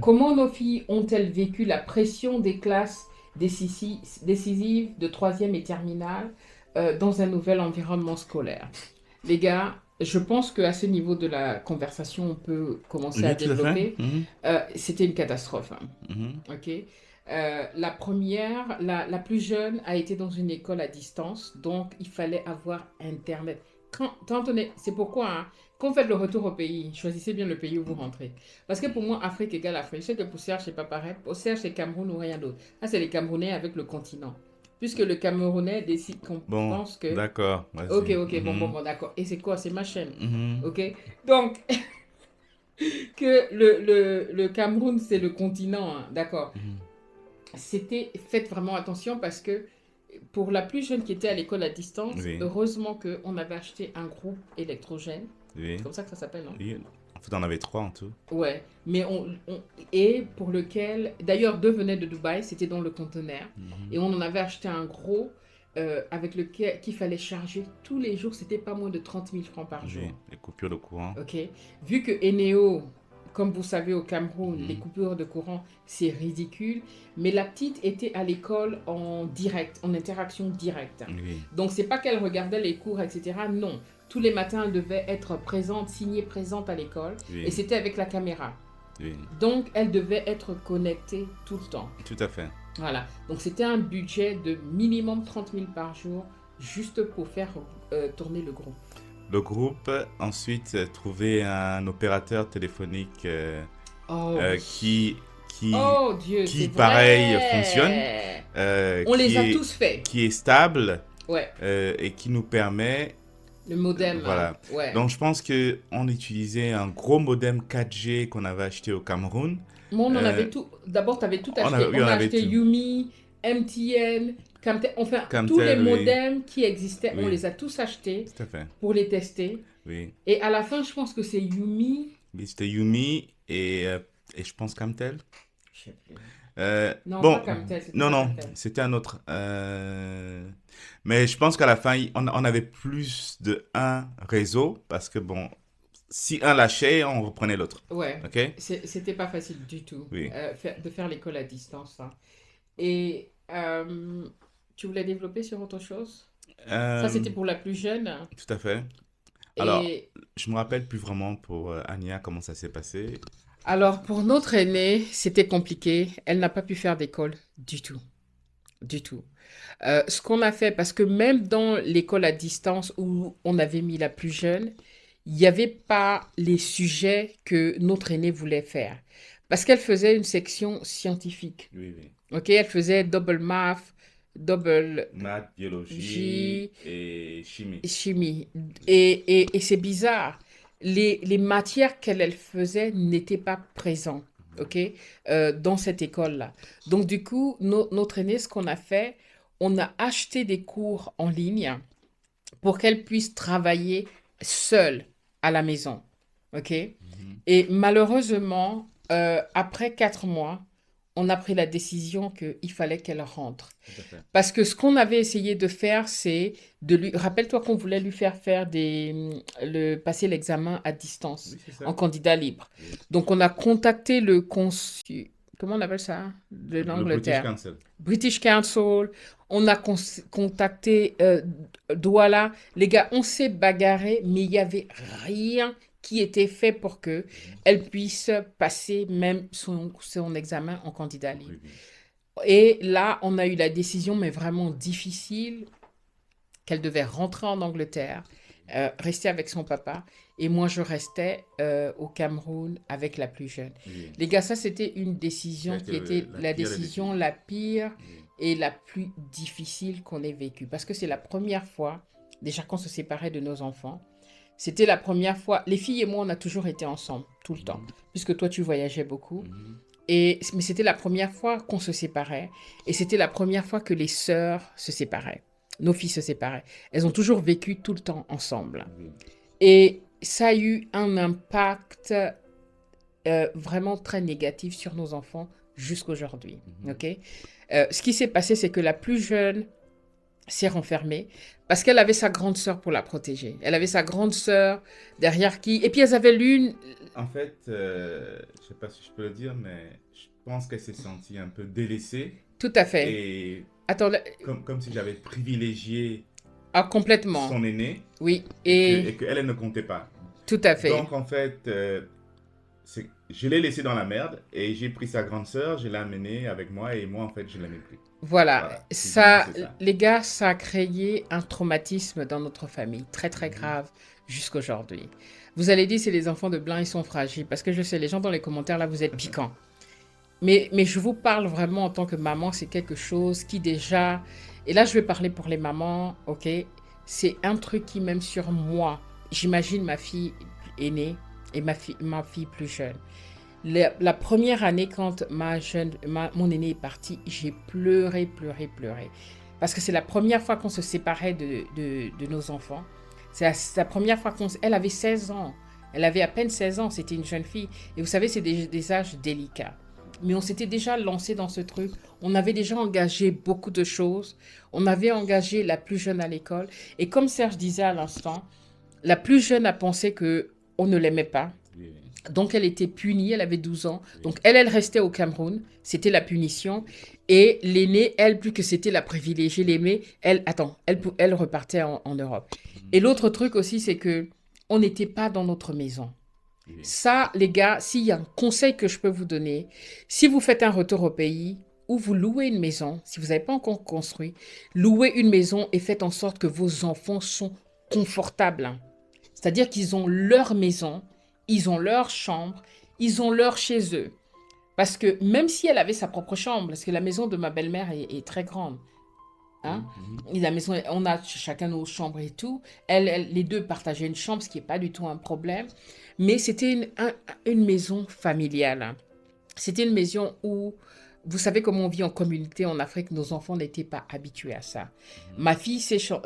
Comment nos filles ont-elles vécu la pression des classes décisives de troisième et terminale dans un nouvel environnement scolaire? Les gars, je pense qu'à ce niveau de la conversation, on peut commencer à Oui, tout à fait. développer. C'était une catastrophe, hein. Mhm. Ok. La première, la plus jeune, a été dans une école à distance, donc il fallait avoir Internet. C'est pourquoi, hein, quand vous faites le retour au pays, choisissez bien le pays où vous rentrez. Parce que pour moi, Afrique égale Afrique. Je sais que pour Serge, c'est pas pareil. Pour Serge, c'est Cameroun ou rien d'autre. Là, c'est les Camerounais avec le continent. Puisque le Camerounais décide qu'on Bon, pense que. d'accord, Ok, vas-y. ok, Mhm. bon, d'accord. Et c'est quoi? C'est ma chaîne. Mhm. Ok? Donc, que le Cameroun, c'est le continent, hein, d'accord. Mhm. C'était, faites vraiment attention parce que pour la plus jeune qui était à l'école à distance, Oui, heureusement qu'on avait acheté un groupe électrogène. C'est oui, comme ça que ça s'appelle, non? oui. En fait, on avait trois en tout. Ouais, mais et pour lequel, d'ailleurs, deux venaient de Dubaï, c'était dans le conteneur, et Mhm. on en avait acheté un gros avec lequel qu'il fallait charger tous les jours, c'était pas moins de 30 000 francs par jour. Oui, les coupures de courant. Ok. Vu que Eneo, comme vous savez au Cameroun, les Mhm. coupures de courant, c'est ridicule. Mais la petite était à l'école en direct, en interaction directe. Oui, Donc c'est pas qu'elle regardait les cours, etc. Non. Tous les matins, elle devait être présente, signée présente à l'école. Et oui, c'était avec la caméra. oui, Donc elle devait être connectée tout le temps. tout à fait. Voilà. Donc c'était un budget de minimum 30 000 par jour, juste pour faire tourner le groupe. Le groupe, ensuite, trouver un opérateur téléphonique Oh euh, oui. qui, qui, Oh Dieu, c'est qui, pareil, fonctionne, vrai. euh, On les qui a est, tous faits. qui est stable Ouais, et qui nous permet. le modem, hein. Voilà. Ouais. Donc, je pense que on utilisait un gros modem 4G qu'on avait acheté au Cameroun. Moi, on en Euh, avait tout. D'abord, tu avais tout acheté. oui, on On a avait acheté tout. Yumi, MTN, Camtel. Enfin, tous les Camtel, oui. modems qui existaient, on Oui, les a tous achetés tout à fait. pour les tester. Oui. Et à la fin, je pense que c'est Yumi. Oui, c'était Yumi et je pense Camtel. Je sais plus. Non, pas Bon, Camtel, c'était non, pas non, Camtel. c'était un autre. Mais je pense qu'à la fin, on avait plus de un réseau parce que, bon, si un lâchait, on reprenait l'autre. Ouais, OK? c'était pas facile du tout Oui. de faire l'école à distance, hein. Et tu voulais développer sur autre chose? Ça, Euh, c'était pour la plus jeune. tout à fait. Alors, Et je me rappelle plus vraiment pour Anya comment ça s'est passé. alors, pour notre aînée, c'était compliqué. Elle n'a pas pu faire d'école du tout. Du tout. Ce qu'on a fait, parce que même dans l'école à distance où on avait mis la plus jeune, il n'y avait pas les sujets que notre aînée voulait faire. Parce qu'elle faisait une section scientifique. Oui, oui. OK, elle faisait double math, double Maths, biologie J, et chimie. chimie. Et c'est bizarre. Les matières qu'elle elle faisait n'étaient pas présentes, OK, dans cette école-là. Donc, du coup, notre aînée, ce qu'on a fait, on a acheté des cours en ligne pour qu'elle puisse travailler seule à la maison, OK? Mhm. Et malheureusement, après 4 mois, on a pris la décision qu'il fallait qu'elle rentre. Tout à fait. Parce que ce qu'on avait essayé de faire, c'est de lui... Rappelle-toi qu'on voulait lui faire faire passer l'examen à distance, Oui, c'est en ça. candidat libre. Oui. Donc, on a contacté le consul... Comment on appelle ça? De Le British l'Angleterre. Council. British Council. On a contacté Douala. Les gars, on s'est bagarré, mais il n'y avait rien qui était fait pour que Mhm. elle puisse passer même son examen en candidat libre. Oui, oui. Et là, on a eu la décision, mais vraiment difficile, qu'elle devait rentrer en Angleterre, rester avec son papa. Et moi, je restais au Cameroun avec la plus jeune. Oui. Les gars, ça, c'était une Ça a décision été qui était la la pire des décision décisions. la pire Oui. et la plus difficile qu'on ait vécue. Parce que c'est la première fois, déjà qu'on se séparait de nos enfants. C'était la première fois. Les filles et moi, on a toujours été ensemble, tout le temps. Mhm. Puisque toi, tu voyageais beaucoup. Mhm. Mais c'était la première fois qu'on se séparait. Et c'était la première fois que les sœurs se séparaient. Nos filles se séparaient. Elles ont toujours vécu tout le temps ensemble. Oui. Et ça a eu un impact vraiment très négatif sur nos enfants jusqu'aujourd'hui. Mhm. OK? Ce qui s'est passé, c'est que la plus jeune s'est renfermée parce qu'elle avait sa grande sœur pour la protéger. Elle avait sa grande sœur derrière qui... Et puis elles avaient l'une... En fait, je sais pas si je peux le dire, mais je pense qu'elle s'est sentie un peu délaissée Tout à fait. et Attends, comme si j'avais privilégié ah, complètement. son aîné Oui, et et qu'elle, elle ne comptait pas. tout à fait. Donc, en fait, je l'ai laissé dans la merde et j'ai pris sa grande sœur, je l'ai amenée avec moi et moi, en fait, je l'ai mépris. Voilà, Voilà, typiquement, ça, c'est ça. les gars, ça a créé un traumatisme dans notre famille, très très Mhm, grave jusqu'à aujourd'hui. Vous allez dire, c'est les enfants de blanc, ils sont fragiles, parce que je sais, les gens dans les commentaires, là, vous êtes piquants. Mais je vous parle vraiment en tant que maman, c'est quelque chose qui déjà, et là je vais parler pour les mamans, ok, c'est un truc qui même sur moi, j'imagine ma fille aînée et ma fille plus jeune. La première année, quand mon aîné est parti, j'ai pleuré, pleuré, pleuré. Parce que c'est la première fois qu'on se séparait de nos enfants. C'est la première fois Elle avait 16 ans. Elle avait à peine 16 ans, c'était une jeune fille. Et vous savez, c'est des âges délicats. Mais on s'était déjà lancé dans ce truc. On avait déjà engagé beaucoup de choses. On avait engagé la plus jeune à l'école. Et comme Serge disait à l'instant, la plus jeune a pensé que on ne l'aimait pas. oui, Donc, elle était punie, elle avait 12 ans. oui, Donc, elle restait au Cameroun. C'était la punition. Et l'aînée, elle, plus que c'était la privilégiée, l'aimée, elle repartait en Europe. Et mhm, l'autre truc aussi, c'est que on n'était pas dans notre maison. oui, Ça, les gars, s'il y a un conseil que je peux vous donner, si vous faites un retour au pays ou vous louez une maison, si vous n'avez pas encore construit, louez une maison et faites en sorte que vos enfants sont confortables. C'est-à-dire qu'ils ont leur maison, ils ont leur chambre, ils ont leur chez eux. Parce que même si elle avait sa propre chambre, parce que la maison de ma belle-mère est très grande, hein, oui, mhm, et la maison, on a chacun nos chambres et tout. Les deux partageaient une chambre, ce qui n'est pas du tout un problème. Mais c'était une maison familiale, hein. C'était une maison où, vous savez comment on vit en communauté en Afrique, nos enfants n'étaient pas habitués à ça. mhm,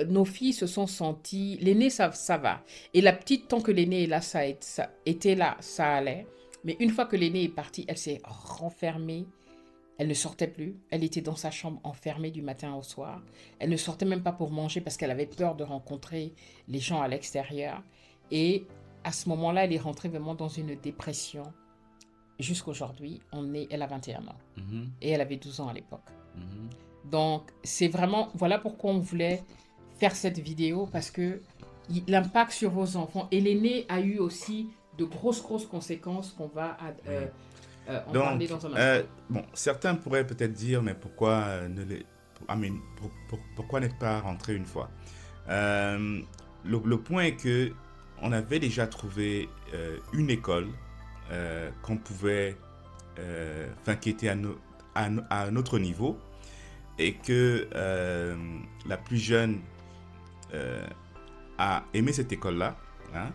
Nos filles se sont senties, l'aînée ça va. Et la petite, tant que l'aînée est là, ça était là, ça allait. Mais une fois que l'aînée est partie, elle s'est renfermée. Elle ne sortait plus. Elle était dans sa chambre enfermée du matin au soir. Elle ne sortait même pas pour manger parce qu'elle avait peur de rencontrer les gens à l'extérieur. Et à ce moment-là, elle est rentrée vraiment dans une dépression. Jusqu'aujourd'hui, elle a 21 ans. mhm, Et elle avait 12 ans à l'époque. mhm. Donc, c'est vraiment, voilà pourquoi on voulait faire cette vidéo, parce que l'impact sur vos enfants. Et l'aîné a eu aussi de grosses, grosses conséquences qu'on va Oui. en parler Donc, dans un instant. bon, certains pourraient peut-être dire, mais pourquoi ne les, I mean, pourquoi ne pas rentrer une fois? Euh, le point est que on avait déjà trouvé une école qu'on pouvait, enfin, qui était à notre niveau et que la plus jeune euh, a aimé cette école-là, hein.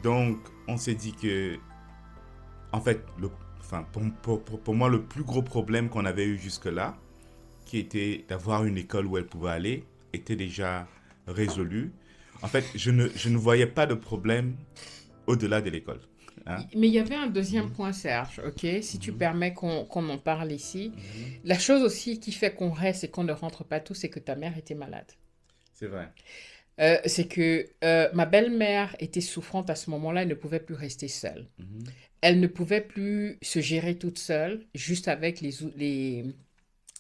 Donc, on s'est dit que en fait, enfin, pour moi, le plus gros problème qu'on avait eu jusque-là, qui était d'avoir une école où elle pouvait aller, était déjà résolu. En fait, je ne voyais pas de problème au-delà de l'école, hein. Mais il y avait un deuxième Mhm, point, Serge, ok? Si tu mhm, permets qu'on en parle ici. mhm. La chose aussi qui fait qu'on reste et qu'on ne rentre pas tous, c'est que ta mère était malade. C'est vrai. C'est que ma belle-mère était souffrante à ce moment-là, elle ne pouvait plus rester seule. Mhm. Elle ne pouvait plus se gérer toute seule, juste avec ses,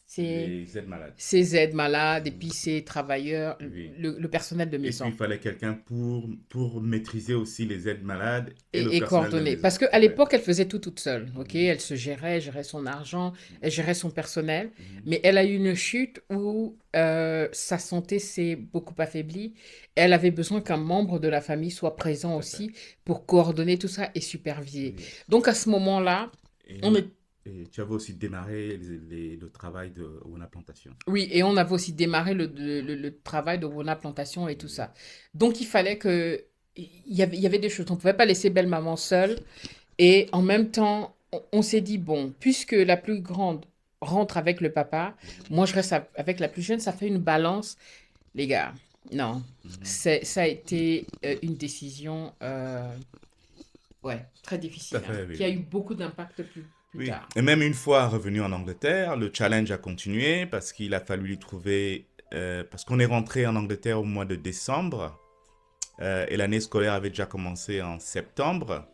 Les aides malades. ses aides malades et Mhm. puis ses travailleurs, Oui. le personnel de Et puis, maison. il fallait quelqu'un pour maîtriser aussi les aides malades et le Et personnel de coordonner. maison. Parce qu'à C'est vrai. l'époque, elle faisait tout toute seule. Ok, Mhm, elle se gérait, elle gérait son argent, elle gérait son personnel. mhm. Mais elle a eu une chute où sa santé s'est beaucoup affaiblie. Elle avait besoin qu'un membre de la famille soit présent Tout à fait. aussi pour coordonner tout ça et superviser. Oui. Donc à ce moment-là, on Et, est et tu avais aussi démarré le travail de Wona Plantation. oui, et on avait aussi démarré le travail de Rona Plantation et tout Oui. ça. Donc il fallait que il y avait des choses. On ne pouvait pas laisser belle maman seule. Et en même temps, on s'est dit, bon, puisque la plus grande rentre avec le papa, Mhm, moi je reste avec la plus jeune, ça fait une balance. Les gars, non, mhm. ça a été une décision ouais, très Tout à difficile, hein, fait, oui, qui a eu oui. beaucoup d'impact plus Oui. tard. Et même une fois revenu en Angleterre, le challenge a continué parce qu'il a fallu lui trouver. parce qu'on est rentré en Angleterre au mois de décembre, et l'année scolaire avait déjà commencé en septembre.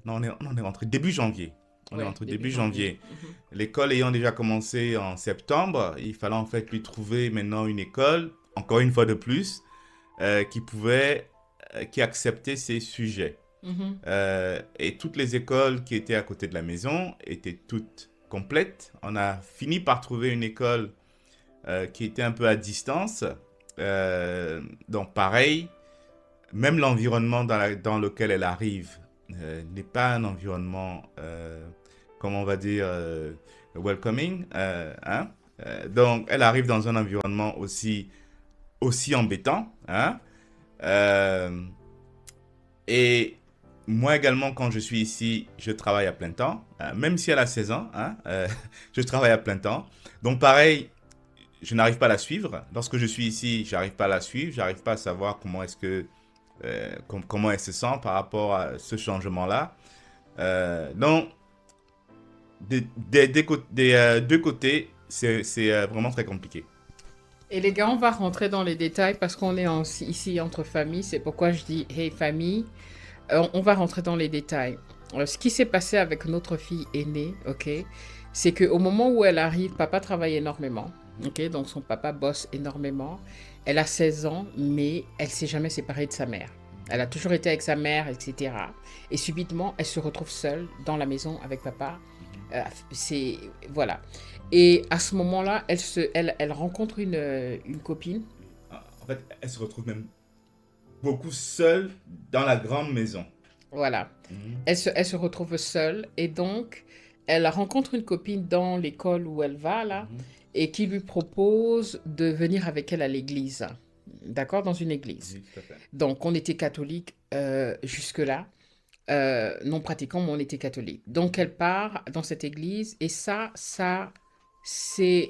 Non, on est rentré début janvier. On est Ouais, rentré début début janvier. janvier. L'école ayant déjà commencé en septembre, il fallait en fait lui trouver maintenant une école, encore une fois de plus, qui acceptait ces sujets. Mhm. Et toutes les écoles qui étaient à côté de la maison étaient toutes complètes. On a fini par trouver une école qui était un peu à distance. Donc pareil, même l'environnement dans lequel elle arrive n'est pas un environnement, comment on va dire, welcoming. Hein? Donc elle arrive dans un environnement aussi embêtant. Hein? Euh, et moi également, quand je suis ici, je travaille à plein temps. Même si elle a 16 ans, hein, je travaille à plein temps. Donc pareil, je n'arrive pas à la suivre. Lorsque je suis ici, j'arrive pas à la suivre. J'arrive pas à savoir comment elle se sent par rapport à ce changement-là. Donc, des deux côtés, c'est vraiment très compliqué. Et les gars, on va rentrer dans les détails parce qu'on est ici entre familles. C'est pourquoi je dis hey famille. On va rentrer dans les détails. Ce qui s'est passé avec notre fille aînée, ok, c'est qu'au moment où elle arrive, papa travaille énormément. Ok, donc son papa bosse énormément. Elle a 16 ans, mais elle s'est jamais séparée de sa mère. Elle a toujours été avec sa mère, etc. Et subitement, elle se retrouve seule dans la maison avec papa. C'est voilà. Et à ce moment-là, elle rencontre une copine. En fait, elle se retrouve même beaucoup seule dans la grande maison. Voilà. Mhm. Elle se retrouve seule et donc elle rencontre une copine dans l'école où elle va là Mhm. et qui lui propose de venir avec elle à l'église. D'accord? Dans une église. Oui, tout à fait. Donc on était catholique jusque-là. Non pratiquant, mais on était catholique. Donc elle part dans cette église et c'est,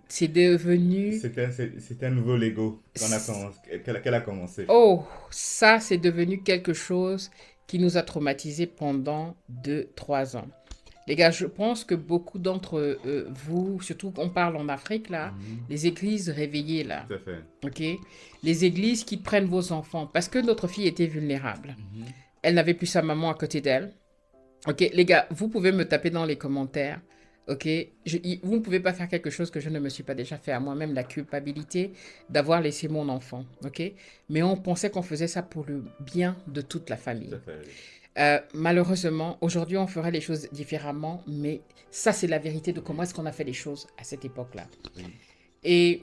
c'est devenu, C'est un nouveau Lego qu'elle a commencé. oh, ça c'est devenu quelque chose qui nous a traumatisés pendant 2, 3 ans. Les gars, je pense que beaucoup d'entre vous, surtout qu'on parle en Afrique, là, Mhm. les églises réveillées, là, Tout à fait. ok? Les églises qui prennent vos enfants, parce que notre fille était vulnérable. Mhm. Elle n'avait plus sa maman à côté d'elle. Ok, les gars, vous pouvez me taper dans les commentaires. Ok, vous ne pouvez pas faire quelque chose que je ne me suis pas déjà fait à moi-même, la culpabilité d'avoir laissé mon enfant. Ok, mais on pensait qu'on faisait ça pour le bien de toute la Tout à famille. fait. Oui. Malheureusement, aujourd'hui, on ferait les choses différemment, mais ça, c'est la vérité de comment est-ce qu'on a fait les choses à cette époque-là. Oui. Et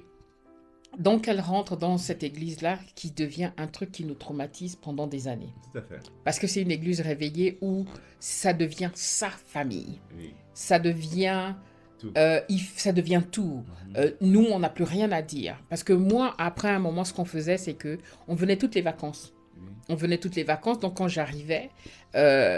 donc, elle rentre dans cette église-là qui devient un truc qui nous traumatise pendant des années. Tout à fait. Parce que c'est une église réveillée où ça devient sa famille. Oui. Ça devient, Tout. ça devient tout. Mhm. Nous, on n'a plus rien à dire. Parce que moi, après un moment, ce qu'on faisait, c'est que on venait toutes les vacances. Oui. On venait toutes les vacances, donc quand j'arrivais,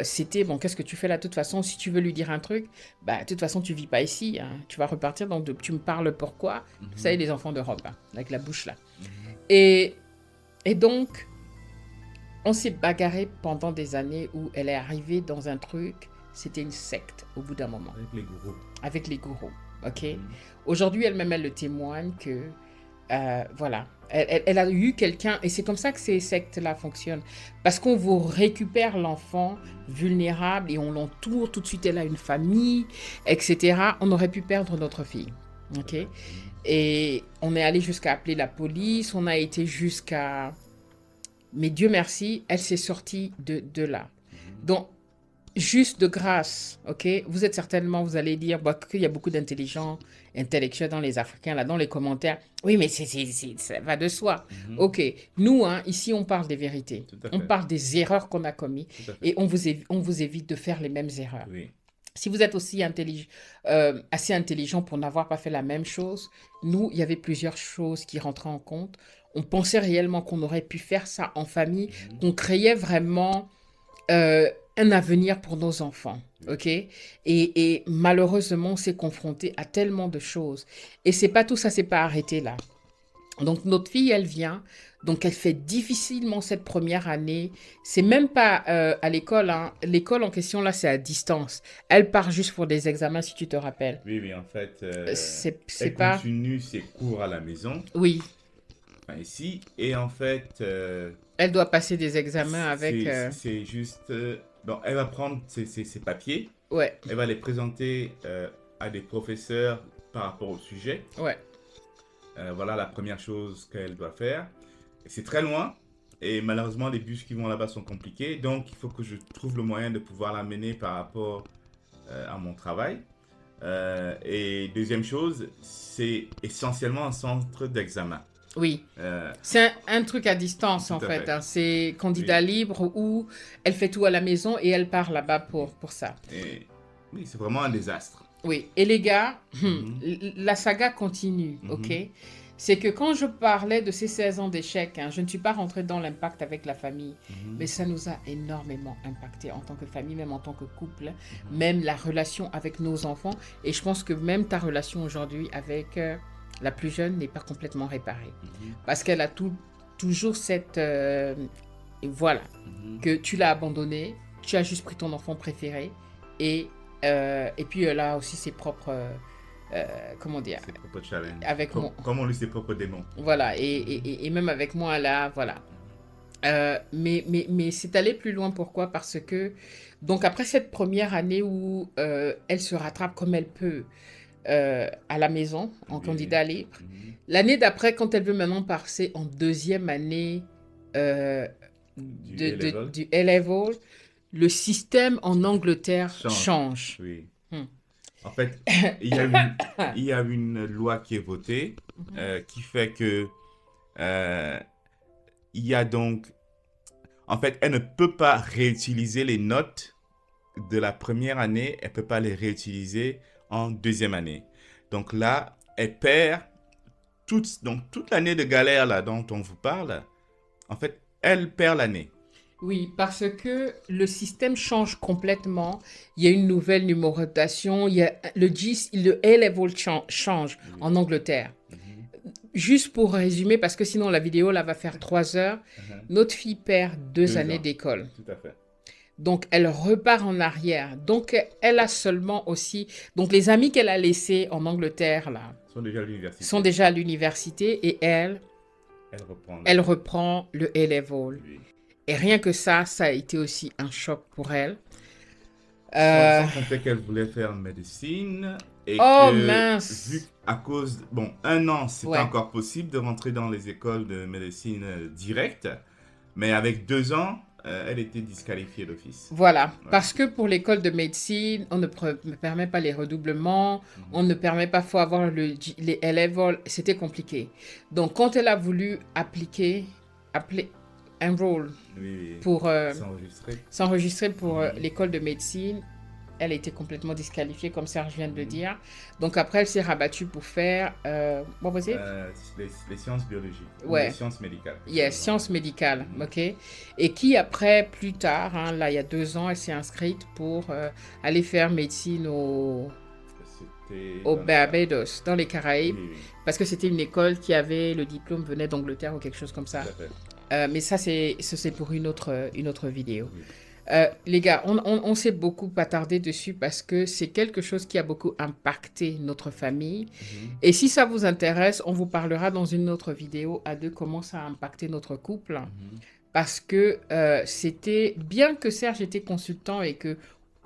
c'était bon, qu'est-ce que tu fais là? De toute façon, si tu veux lui dire un truc, bah, de toute façon, tu vis pas ici, hein. Tu vas repartir, donc tu me parles pourquoi? Vous savez, Mhm. les enfants d'Europe, hein, avec la bouche là. Mhm. Et, et donc, on s'est bagarré pendant des années où elle est arrivée dans un truc, c'était une secte au bout d'un moment, Avec les gourous. avec les gourous, ok? Mhm. Aujourd'hui, elle-même, elle le témoigne que, voilà, elle a eu quelqu'un, et c'est comme ça que ces sectes-là fonctionnent, parce qu'on vous récupère l'enfant vulnérable et on l'entoure, tout de suite elle a une famille, etc. On aurait pu perdre notre fille, Tout à ok? fait. Mhm. Et on est allé jusqu'à appeler la police, on a été jusqu'à... Mais Dieu merci, elle s'est sortie de là. Mhm. Donc, juste de grâce, ok? Vous êtes certainement, vous allez dire bah, qu'il y a beaucoup d'intelligents, intellectuels dans les Africains, là, dans les commentaires. Oui, mais ça va de soi. Mhm. Ok, nous, hein, ici, on parle des vérités. Tout à On fait. parle des erreurs qu'on a commises Tout à fait. et on vous évite de faire les mêmes erreurs. Oui. Si vous êtes aussi assez intelligent pour n'avoir pas fait la même chose, nous, il y avait plusieurs choses qui rentraient en compte. On pensait réellement qu'on aurait pu faire ça en famille, Mhm. qu'on créait vraiment euh, un avenir pour nos enfants. Ok? Et malheureusement, on s'est confronté à tellement de choses. Et c'est pas tout ça, c'est pas arrêté là. Donc, notre fille, elle vient. Donc, elle fait difficilement cette première année. C'est même pas à l'école, hein. L'école en question, là, c'est à distance. Elle part juste pour des examens, si tu te rappelles. Oui, oui, en fait, C'est elle pas... continue ses cours à la maison, Oui, enfin, ici, et en fait, elle doit passer des examens avec... c'est juste... bon, elle va prendre ses papiers, Ouais, elle va les présenter à des professeurs par rapport au sujet. ouais. Voilà la première chose qu'elle doit faire. Et c'est très loin. Et malheureusement, les bus qui vont là-bas sont compliqués. Donc, il faut que je trouve le moyen de pouvoir l'amener par rapport à mon travail. Et deuxième chose, c'est essentiellement un centre d'examen. Oui. Euh, C'est un truc à distance, Tout en à fait, fait. hein. C'est candidat Oui. libre où elle fait tout à la maison et elle part là-bas pour ça. Et oui, c'est vraiment un désastre. Oui. Et les gars, Mhm, la saga continue, ok? mhm, C'est que quand je parlais de ces 16 ans d'échec, hein, je ne suis pas rentrée dans l'impact avec la famille, mais mhm, ça nous a énormément impacté en tant que famille, même en tant que couple, mhm, même la relation avec nos enfants. Et je pense que même ta relation aujourd'hui avec la plus jeune n'est pas complètement réparée. mhm, Parce qu'elle a toujours cette... voilà, mhm. que tu l'as abandonné, tu as juste pris ton enfant préféré, et, et puis elle a aussi ses propres... comment dire? Ses propres challenges. Avec mon... Comme on lit ses propres démons. Voilà, Mhm, et même avec moi, là, voilà. Mais c'est allé plus loin, pourquoi? Parce que, donc après cette première année où elle se rattrape comme elle peut à la maison, en oui, oui. candidat libre, Mhm. l'année d'après, quand elle veut maintenant passer en deuxième année euh, Du A-level du A-level, le système en Angleterre change. change. Oui. Hmm. En fait, il y a une loi qui est votée Mhm. qui fait que euh, il y a donc... En fait, elle ne peut pas réutiliser les notes de la première année, elle ne peut pas les réutiliser en deuxième année. Donc là, elle perd donc toute l'année de galère là dont on vous parle. En fait, elle perd l'année. Oui, parce que le système change complètement. Il y a une nouvelle numérotation. Il y a le A-level change Oui. en Angleterre. Mhm. Juste pour résumer, parce que sinon la vidéo là va faire 3 heures, Mhm. notre fille perd 2 années 2 ans. d'école. Tout à fait. Donc elle repart en arrière. Donc elle a seulement aussi... Donc les amis qu'elle a laissés en Angleterre là Ils sont déjà à sont l'université. déjà à l'université et Elle reprend elle là-bas. reprend le A-level. Oui. Et rien que ça a été aussi un choc pour elle. Sans, Euh, sans compter qu'elle voulait faire médecine et Oh que, mince! vu à cause, bon, 1 an, c'était Ouais, encore possible de rentrer dans les écoles de médecine directe, mais avec 2 ans, elle était disqualifiée d'office. voilà. Ouais. Parce que pour l'école de médecine, on ne permet pas les redoublements, on Mhm. ne permet pas, faut avoir les A-level, c'était compliqué. Donc quand elle a voulu appeler, enroll Oui, oui. pour S'enregistrer. s'enregistrer pour Mhm. l'école de médecine, elle a été complètement disqualifiée, comme Serge vient de le Mhm. dire. Donc après, elle s'est rabattue pour faire... bon, vas-y. Les sciences biologiques ou les Ouais. sciences médicales. Yes, sciences médicales, Mhm. ok. Et qui après, plus tard, hein, là, il y a 2 ans, elle s'est inscrite pour aller faire médecine C'était au dans les cas. Barbados, dans les Caraïbes, Oui, oui, parce que c'était une école qui avait le diplôme venait d'Angleterre ou quelque chose comme tout ça. à fait. Mais ça, c'est pour une autre vidéo. Oui. Les gars, on s'est beaucoup attardé dessus parce que c'est quelque chose qui a beaucoup impacté notre famille. Mhm. Et si ça vous intéresse, on vous parlera dans une autre vidéo à deux comment ça a impacté notre couple. Mhm. Parce que c'était bien que Serge était consultant et que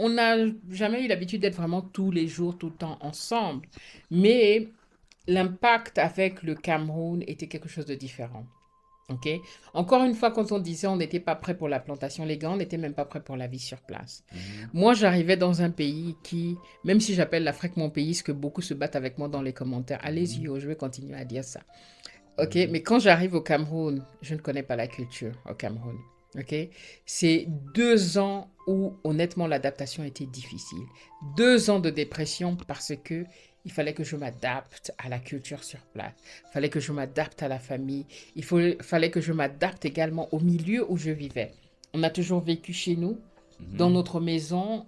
on n'a jamais eu l'habitude d'être vraiment tous les jours, tout le temps ensemble. Mais l'impact avec le Cameroun était quelque chose de différent. Ok. Encore une fois, quand on disait on n'était pas prêt pour la plantation, les gars, on n'était même pas prêt pour la vie sur place. Mhm. Moi, j'arrivais dans un pays qui, même si j'appelle l'Afrique mon pays, ce que beaucoup se battent avec moi dans les commentaires, allez-y, Mhm. oh, je vais continuer à dire ça. Ok, Mhm. mais quand j'arrive au Cameroun, je ne connais pas la culture au Cameroun. Ok, c'est 2 ans où honnêtement l'adaptation était difficile. 2 ans de dépression parce que il fallait que je m'adapte à la culture sur place. Il fallait que je m'adapte à la famille. Fallait que je m'adapte également au milieu où je vivais. On a toujours vécu chez nous, dans Mhm. notre maison,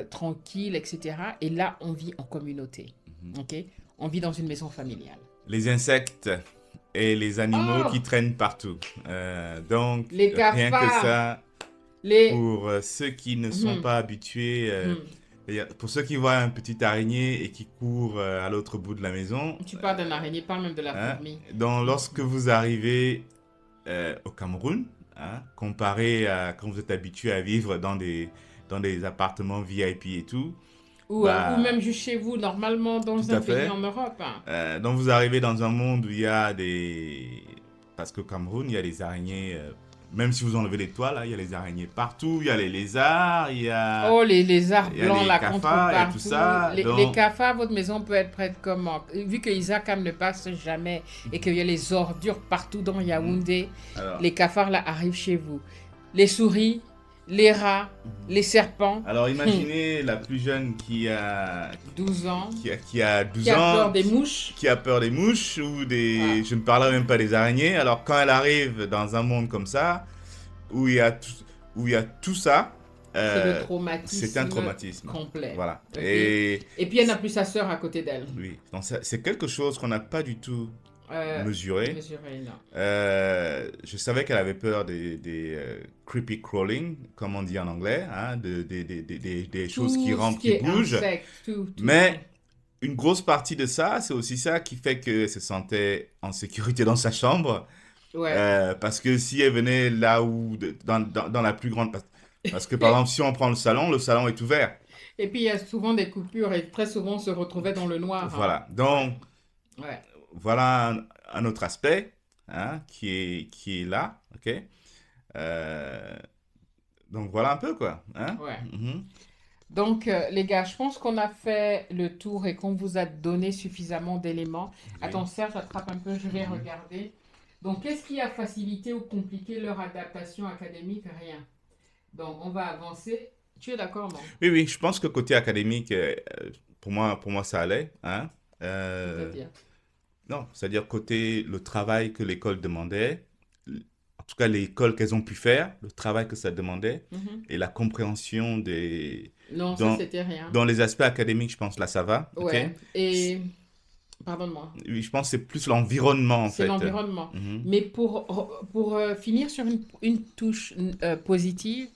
tranquille, etc. Et là, on vit en communauté. Mhm. Ok, on vit dans une maison familiale. Les insectes et les animaux Oh, qui traînent partout. Donc, les rien que cafards, ça, les... pour ceux qui ne sont Mhm, pas habitués, mhm. c'est-à-dire, pour ceux qui voient un petit araignée et qui courent à l'autre bout de la maison, Tu parles d'un araignée, parle même de la hein, fourmi. donc Mhm. lorsque vous arrivez au Cameroun, hein, comparé à quand vous êtes habitué à vivre dans des appartements VIP et tout, Ou bah, même juste chez vous, normalement tout dans un à pays fait. en Europe, hein. Donc vous arrivez dans un monde où il y a des... Parce qu'au Cameroun, il y a des araignées, même si vous enlevez les toits, là, il y a les araignées partout, il y a les lézards, Oh, les lézards il y a blancs les là qu'on trouve cafards, il y a tout partout. ça. Les Donc, cafards, votre maison peut être prête comment? Vu que Isaac ne passe jamais et qu'il y a les ordures partout dans mhm. Yaoundé, alors, les cafards là arrivent chez vous. Les souris, les rats, mhm. les serpents, Alors imaginez la plus jeune 12 ans, qui a qui 12 a peur ans, des mouches. qui a peur des mouches ou Ah, des... Je ne parlerai même pas des araignées. Alors quand elle arrive dans un monde comme ça, où il y a où il y a tout ça, c'est le c'est un traumatisme traumatisme. complet. Voilà. Ok? Et Et puis elle n'a plus sa sœur à côté d'elle. oui, donc c'est quelque chose qu'on n'a pas du tout Euh, mesuré. mesurée, non. Je savais qu'elle avait peur des creepy crawling, comme on dit en anglais, hein, des choses qui Tout ce rampent, qui qui est bougent. insectes, tout. Mais une grosse partie de ça, c'est aussi ça qui fait qu'elle se sentait en sécurité dans sa chambre. Ouais. Parce que si elle venait là où, dans la plus grande... Parce que par exemple, si on prend le salon est ouvert. Et puis il y a souvent des coupures et très souvent on se retrouvait dans le noir, hein. Voilà. Donc, Ouais, ouais, voilà un autre aspect, hein, qui est là. OK? Euh, donc, voilà un peu, quoi. Hein? ouais. Mhm. Donc, les gars, je pense qu'on a fait le tour et qu'on vous a donné suffisamment d'éléments. Oui. Attends, Serge, attrape un peu, je vais Mhm. regarder. Donc, qu'est-ce qui a facilité ou compliqué leur adaptation académique? Rien. Donc, on va avancer. Tu es d'accord, non? Oui, oui, je pense que côté académique, pour moi, ça allait. Hein? Euh, C'est-à-dire. non, c'est-à-dire côté le travail que l'école demandait, en tout cas l'école qu'elles ont pu faire, le travail que ça demandait, Mhm. et la compréhension Non, ça, dans, c'était rien. dans les aspects académiques, je pense là, ça va. OK? Ouais. Et, pardonne-moi. Oui, je pense que c'est plus l'environnement, en C'est fait. l'environnement. Mhm. Mais pour finir sur une touche positive,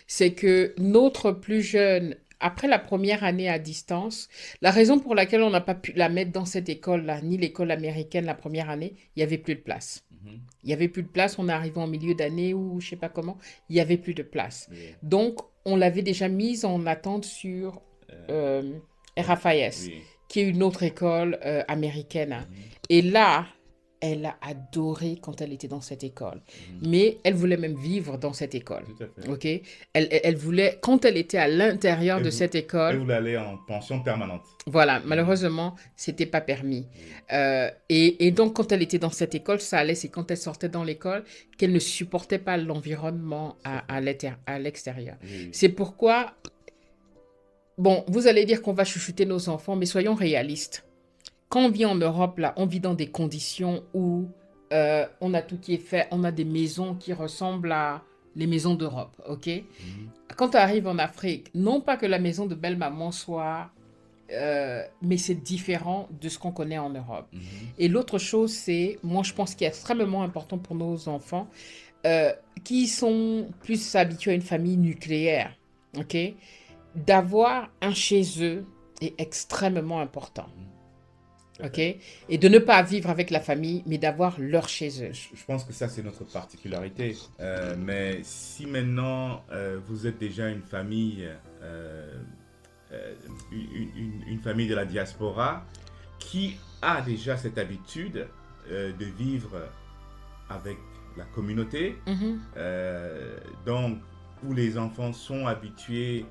c'est que notre plus jeune, après la première année à distance, la raison pour laquelle on n'a pas pu la mettre dans cette école-là, ni l'école américaine la première année, il n'y avait plus de place. Mhm. Il n'y avait plus de place, on est arrivé en milieu d'année ou je sais pas comment, il n'y avait plus de place. Oui. Donc, on l'avait déjà mise en attente sur Euh, euh, oh, RFIS, oui. qui est une autre école américaine, hein. Mhm. Et là, elle a adoré quand elle était dans cette école. Mhm. Mais elle voulait même vivre dans cette école. Tout à fait. OK? Elle voulait, quand elle était à l'intérieur Et de vous, cette et école, vous allez en pension permanente. voilà, Mhm. malheureusement, c'était pas permis. Oui. Et donc, quand elle était dans cette école, ça allait, c'est quand elle sortait dans l'école qu'elle ne supportait pas l'environnement Tout à fait. à l'extérieur. Oui, C'est pourquoi, bon, vous allez dire qu'on va chouchouter nos enfants, mais soyons réalistes. Quand on vit en Europe, là, on vit dans des conditions où on a tout qui est fait, on a des maisons qui ressemblent à les maisons d'Europe, ok? oui. Mhm. Quand tu arrives en Afrique, non pas que la maison de belle-maman soit... mais c'est différent de ce qu'on connaît en Europe. Mhm. Et l'autre chose, c'est, moi je pense qu'il est extrêmement important pour nos enfants, qui sont plus habitués à une famille nucléaire, ok? D'avoir un chez eux est extrêmement important. Mhm. Tout à OK? fait. Et de ne pas vivre avec la famille, mais d'avoir leur chez eux. Je pense que ça, c'est notre particularité. Mais si maintenant vous êtes déjà une famille, une famille de la diaspora qui a déjà cette habitude de vivre avec la communauté, Mhm. donc où les enfants sont habitués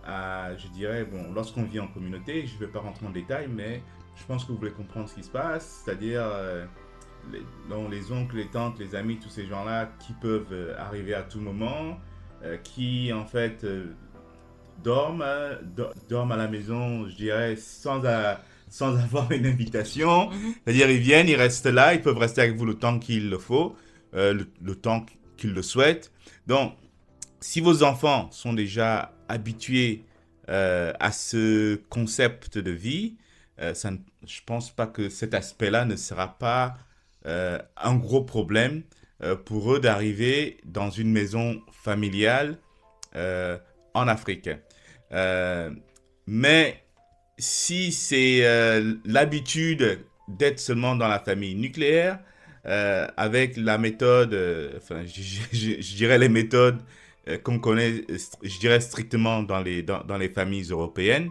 à, je dirais, bon, lorsqu'on vit en communauté, je ne vais pas rentrer en détail, mais je pense que vous voulez comprendre ce qui se passe, c'est-à-dire donc les oncles, les tantes, les amis, tous ces gens-là qui peuvent arriver à tout moment, qui en fait dorment à la maison, je dirais, sans avoir une invitation. Mhm. C'est-à-dire, ils viennent, ils restent là, ils peuvent rester avec vous le temps qu'il le faut, le temps qu'ils le souhaitent. Donc, si vos enfants sont déjà habitués à ce concept de vie, je ne pense pas que cet aspect-là ne sera pas un gros problème pour eux d'arriver dans une maison familiale en Afrique. Euh, mais si c'est l'habitude d'être seulement dans la famille nucléaire, avec la méthode, enfin, je dirais les méthodes qu'on connaît, je dirais strictement dans les familles européennes,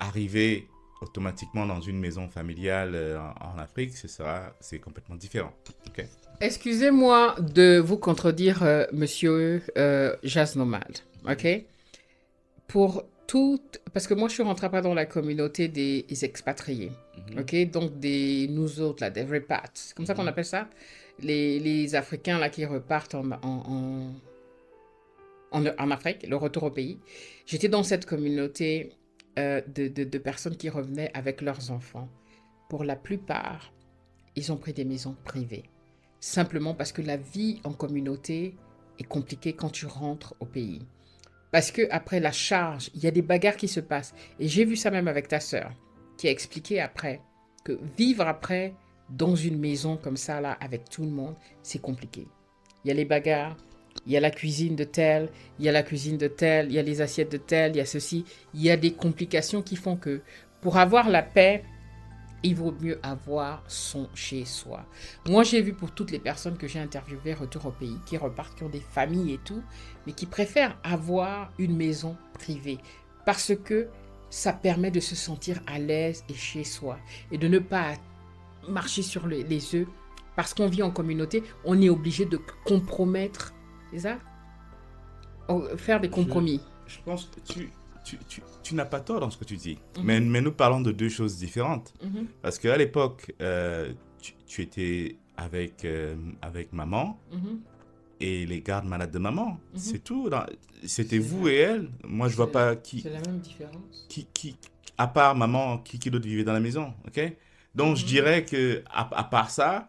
arriver automatiquement dans une maison familiale en Afrique, c'est complètement différent. Ok. Excusez-moi de vous contredire, monsieur Jazz Nomade, ok? Parce que moi, je suis rentrée pas dans la communauté des expatriés, ok? Donc, nous autres, là, des repats, c'est comme ça qu'on appelle ça? Les Africains, là, qui repartent en Afrique, le retour au pays. J'étais dans cette communauté de personnes qui revenaient avec leurs enfants. Pour la plupart, ils ont pris des maisons privées. Simplement parce que la vie en communauté est compliquée quand tu rentres au pays. Parce que après la charge, il y a des bagarres qui se passent. Et j'ai vu ça même avec ta sœur, qui a expliqué après que vivre après dans une maison comme ça, là, avec tout le monde, c'est compliqué. Il y a les bagarres, il y a la cuisine de tel, il y a la cuisine de tel, il y a les assiettes de tel, il y a ceci. Il y a des complications qui font que pour avoir la paix, il vaut mieux avoir son chez-soi. Moi, j'ai vu pour toutes les personnes que j'ai interviewées, retour au pays, qui repartent, qui ont des familles et tout, mais qui préfèrent avoir une maison privée parce que ça permet de se sentir à l'aise et chez soi et de ne pas marcher sur les œufs parce qu'on vit en communauté, on est obligé de compromettre, c'est ça? Faire des compromis. Je pense que tu n'as pas tort dans ce que tu dis. Mais nous parlons de deux choses différentes. Parce qu'à l'époque, tu étais avec maman et les gardes malades de maman. C'est tout. C'était vous et elle. Moi, je vois pas qui... C'est la même différence. À part maman, qui d'autre vivait dans la maison. Ok. Donc, je dirais que à part ça,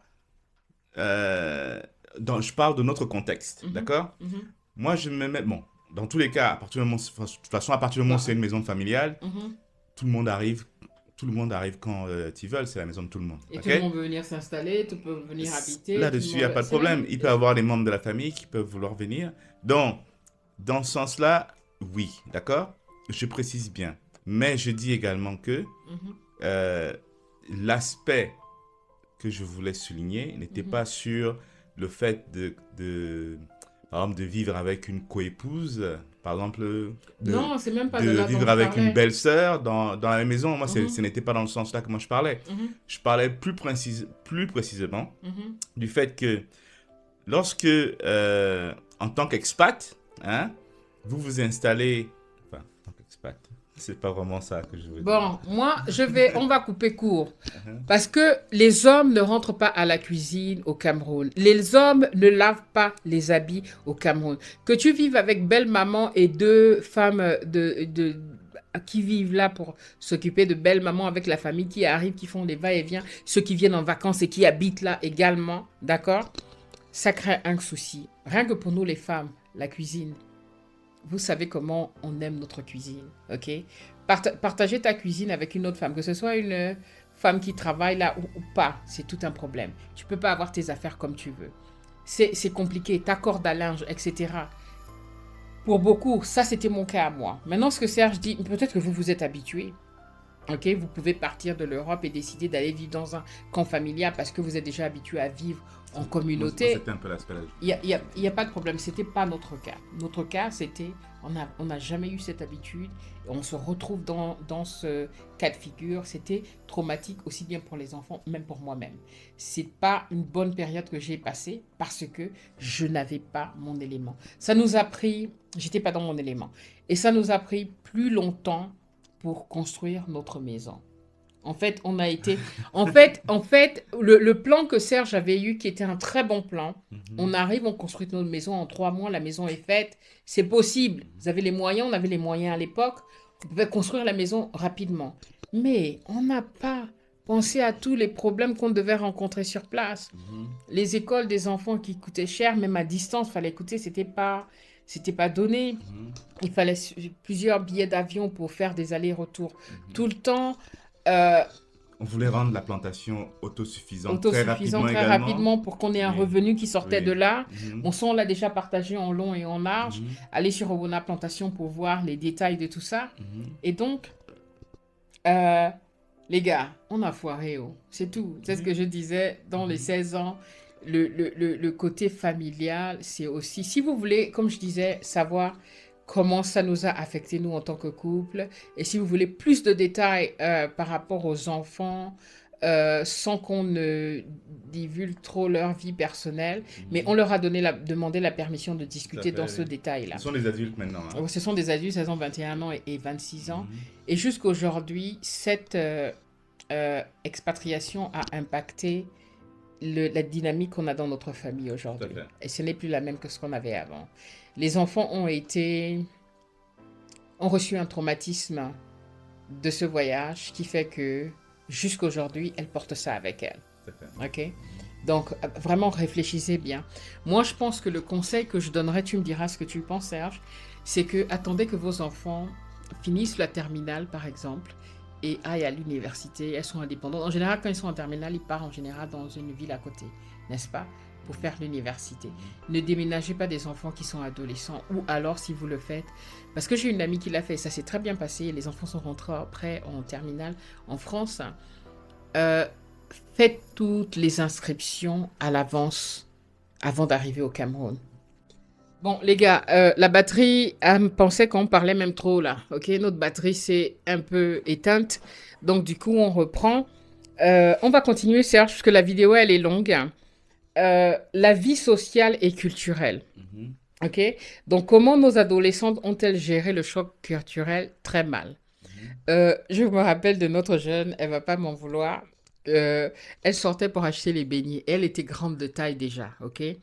je parle de notre contexte. D'accord? Moi, je me mets... Bon, dans tous les cas, à partir du moment, de toute façon, à partir du moment où c'est une maison familiale, tout le monde arrive quand ils veulent, c'est la maison de tout le monde. Et tout le monde veut venir s'installer, tout peut venir habiter. Là-dessus, il n'y a pas de problème. Il peut y avoir des membres de la famille qui peuvent vouloir venir. Donc, dans ce sens-là, oui, d'accord? Je précise bien. Mais je dis également que l'aspect que je voulais souligner n'était pas sur le fait par exemple, de vivre avec une coépouse, par exemple, non, c'est même pas de là vivre avec une belle-sœur dans la même maison. Moi, ce n'était pas dans le sens là que moi je parlais. Je parlais plus précisément du fait que lorsque, en tant qu'expat, hein, vous vous installez... Enfin, en tant qu'expat, c'est pas vraiment ça que je veux dire. Bon, moi, on va couper court. Parce que les hommes ne rentrent pas à la cuisine au Cameroun. Les hommes ne lavent pas les habits au Cameroun. Que tu vives avec belle maman et deux femmes qui vivent là pour s'occuper de belle maman avec la famille qui arrivent, qui font des va-et-vient, ceux qui viennent en vacances et qui habitent là également, d'accord? Ça crée un souci. Rien que pour nous les femmes, la cuisine. Vous savez comment on aime notre cuisine, ok? Partager ta cuisine avec une autre femme, que ce soit une femme qui travaille là ou pas, c'est tout un problème. Tu peux pas avoir tes affaires comme tu veux. C'est compliqué, ta corde à linge, etc. Pour beaucoup, ça c'était mon cas à moi. Maintenant, ce que Serge dit, peut-être que vous vous êtes habitué. Ok, vous pouvez partir de l'Europe et décider d'aller vivre dans un camp familial parce que vous êtes déjà habitué à vivre en communauté. C'était un peu l'aspect là. Il y a pas de problème, c'était pas notre cas. Notre cas, c'était, on n'a jamais eu cette habitude. Et on se retrouve dans ce cas de figure. C'était traumatique aussi bien pour les enfants, même pour moi-même. C'est pas une bonne période que j'ai passée parce que je n'avais pas mon élément. Ça nous a pris, j'étais pas dans mon élément. Et ça nous a pris plus longtemps pour construire notre maison. En fait, le plan que Serge avait eu, qui était un très bon plan, on arrive, on construit notre maison en 3 mois, la maison est faite, c'est possible. Vous avez les moyens, on avait les moyens à l'époque, on pouvait construire la maison rapidement. Mais on n'a pas pensé à tous les problèmes qu'on devait rencontrer sur place. Les écoles des enfants qui coûtaient cher, même à distance, fallait écouter, c'était pas donné. Il fallait plusieurs billets d'avion pour faire des allers-retours tout le temps. on voulait rendre la plantation autosuffisante très autosuffisant rapidement très également. rapidement pour qu'on ait un Oui, revenu qui sortait de oui. là. Mhm, Bon, ça, on l'a déjà partagé en long et en large. mhm, Allez sur Obona Plantation pour voir les détails de tout ça. mhm. Et donc, euh, les gars, on a foiré, oh. C'est tout. C'est ce Oui. que je disais dans les Mhm, 16 ans. Le côté familial, c'est aussi, si vous voulez, comme je disais, savoir comment ça nous a affecté, nous, en tant que couple, et si vous voulez plus de détails par rapport aux enfants, sans qu'on ne divulgue trop leur vie personnelle, mais on mhm. leur a demandé la permission de Tout à discuter dans fait, ce oui. Ce détail-là. sont des adultes maintenant, hein. Ce sont des adultes, elles ont 21 ans et 26 ans. Mhm, Et jusqu'aujourd'hui, cette expatriation a impacté la dynamique qu'on a dans notre famille tout à aujourd'hui. fait. Et ce n'est plus la même que ce qu'on avait avant. Les enfants ont reçu un traumatisme de ce voyage qui fait que jusqu'aujourd'hui, elles portent ça avec elles. Tout à fait. OK? Donc, vraiment, réfléchissez bien. Moi, je pense que le conseil que je donnerais, tu me diras ce que tu penses, Serge, c'est que attendez que vos enfants finissent la terminale, par exemple, et aillent à l'université. Elles sont indépendantes. En général, quand ils sont en terminale, ils partent en général dans une ville à côté, n'est-ce pas? Pour faire l'université. Ne déménagez pas des enfants qui sont adolescents, ou alors, si vous le faites, parce que j'ai une amie qui l'a fait, ça s'est très bien passé, les enfants sont rentrés après en terminale en France. Euh, Faites toutes les inscriptions à l'avance avant d'arriver au Cameroun. Bon, les gars, la batterie, elle me pensait qu'on parlait même trop là. Ok, notre batterie c'est un peu éteinte. Donc, du coup, on reprend. On va continuer, Serge, parce que la vidéo elle est longue. La vie sociale et culturelle. Mhm, Ok, donc, comment nos adolescentes ont-elles géré le choc culturel? Très mal. mhm, Je me rappelle de notre jeune, elle va pas m'en vouloir. Euh, Elle sortait pour acheter les beignets. Elle était grande de taille déjà, ok? mhm.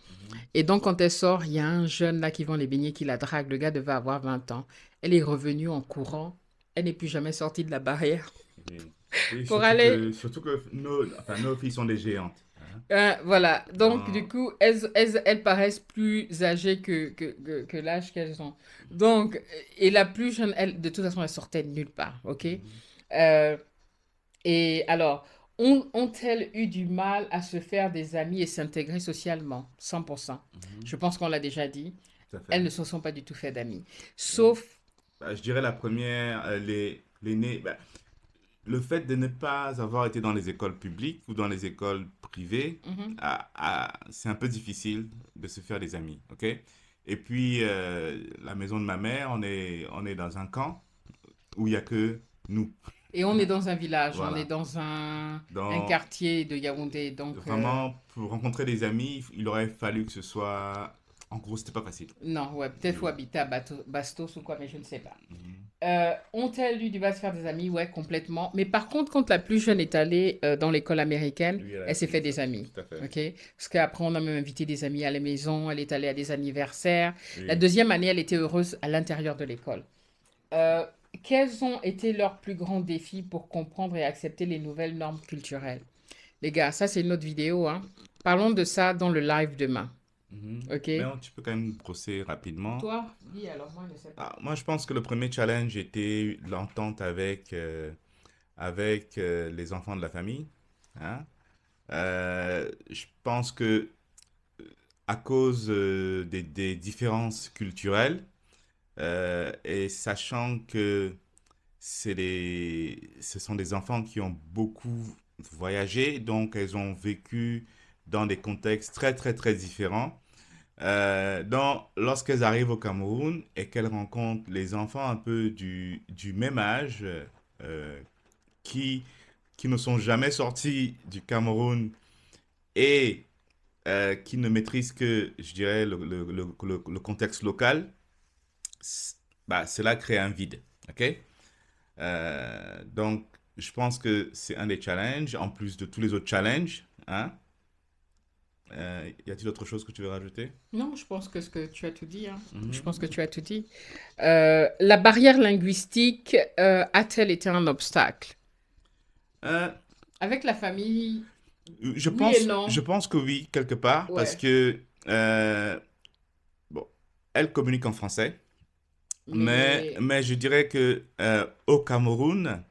Et donc, quand elle sort, il y a un jeune là qui vend les beignets qui la drague. Le gars devait avoir 20 ans. Elle est revenue en courant. Elle n'est plus jamais sortie de la barrière Oui. Oui, pour aller. surtout que enfin, nos filles sont des géantes, hein. Voilà. Donc, du Dans... coup, elles paraissent plus âgées que l'âge qu'elles ont. Donc, et la plus jeune, elle, de toute façon, elle sortait de nulle part, ok? Mhm, Euh, Et alors, ont-elles eu du mal à se faire des amis et s'intégrer socialement? 100%. mhm. Je pense qu'on l'a déjà dit. Tout à fait. Elles ne se sont pas du tout fait d'amis. Oui. Sauf, Bah, je dirais la première, bah, le fait de ne pas avoir été dans les écoles publiques ou dans les écoles privées, mhm. c'est un peu difficile de se faire des amis, ok? Et puis, la maison de ma mère, on est dans un camp où il n'y a que nous. Et on est dans un village, on est Voilà. dans un Dans, quartier de Yaoundé. Donc, vraiment, pour rencontrer des amis, il aurait fallu que ce soit... En gros, c'était pas facile. non, ouais, peut-être faut Oui. habiter à Bastos ou quoi, mais je ne sais pas. Mhm. Ont-elles eu du mal à se faire des amis? Ouais, complètement. Mais par contre, quand la plus jeune est allée dans l'école américaine, Oui, elle a elle s'est fait commencé. des amis. Tout à fait. OK? Parce qu'après, on a même invité des amis à la maison. Elle est allée à des anniversaires. La Oui. deuxième année, elle était heureuse à l'intérieur de l'école. Euh, Quels ont été leurs plus grands défis pour comprendre et accepter les nouvelles normes culturelles? Les gars, ça, c'est une autre vidéo, hein. Parlons de ça dans le live demain. Mhm. OK? Mais tu peux quand même brosser rapidement. Toi, dis alors, moi, je ne sais pas. Ah, moi, je pense que le premier challenge était l'entente avec les enfants de la famille, hein. Je pense que à cause des différences culturelles, et sachant que ce sont des enfants qui ont beaucoup voyagé, donc elles ont vécu dans des contextes très, très, très différents. Donc, lorsqu'elles arrivent au Cameroun et qu'elles rencontrent les enfants un peu du même âge, euh, qui, qui ne sont jamais sortis du Cameroun et qui ne maîtrisent que, je dirais, le contexte local, cela crée un vide. OK? Donc, je pense que c'est un des challenges, en plus de tous les autres challenges, hein. Y a-t-il autre chose que tu veux rajouter? Non, je pense que ce que tu as tout dit, hein. Je pense que Mhm. tu as tout dit. La barrière linguistique a-t-elle été un obstacle? Euh, Avec la famille, oui et je non. pense que oui, quelque part, parce Ouais. que, bon, elle communique en français, Mais mais je dirais que au Cameroun,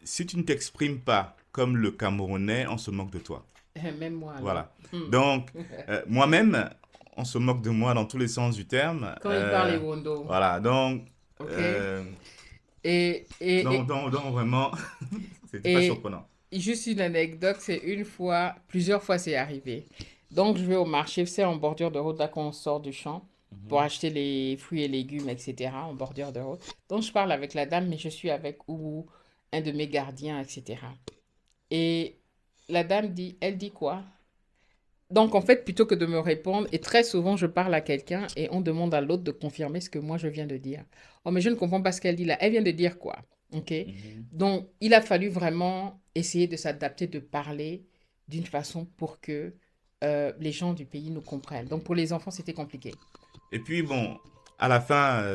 Si tu ne t'exprimes pas comme le Camerounais, on se moque de toi. Même moi alors. Voilà. Donc, moi-même, on se moque de moi dans tous les sens du terme. Quand il parle Ewondo, Voilà. Donc, ok? euh, Et, et, et, donc vraiment, c'était pas et surprenant. juste une anecdote, c'est une fois, plusieurs fois c'est arrivé. Donc je vais au marché, c'est en bordure de route, là quand on sort du champ, pour Mhm. acheter les fruits et légumes, etc., en bordure de route. Donc je parle avec la dame, mais je suis avec ou un de mes gardiens, etc. Et la dame dit, elle dit quoi? Donc, en fait, plutôt que de me répondre, et très souvent, je parle à quelqu'un et on demande à l'autre de confirmer ce que moi je viens de dire. Oh, mais je ne comprends pas ce qu'elle dit là. Elle vient de dire quoi? OK? Mhm. Donc, il a fallu vraiment essayer de s'adapter, de parler d'une façon pour que les gens du pays nous comprennent. Donc, pour les enfants, c'était compliqué. Et puis, bon, à la fin,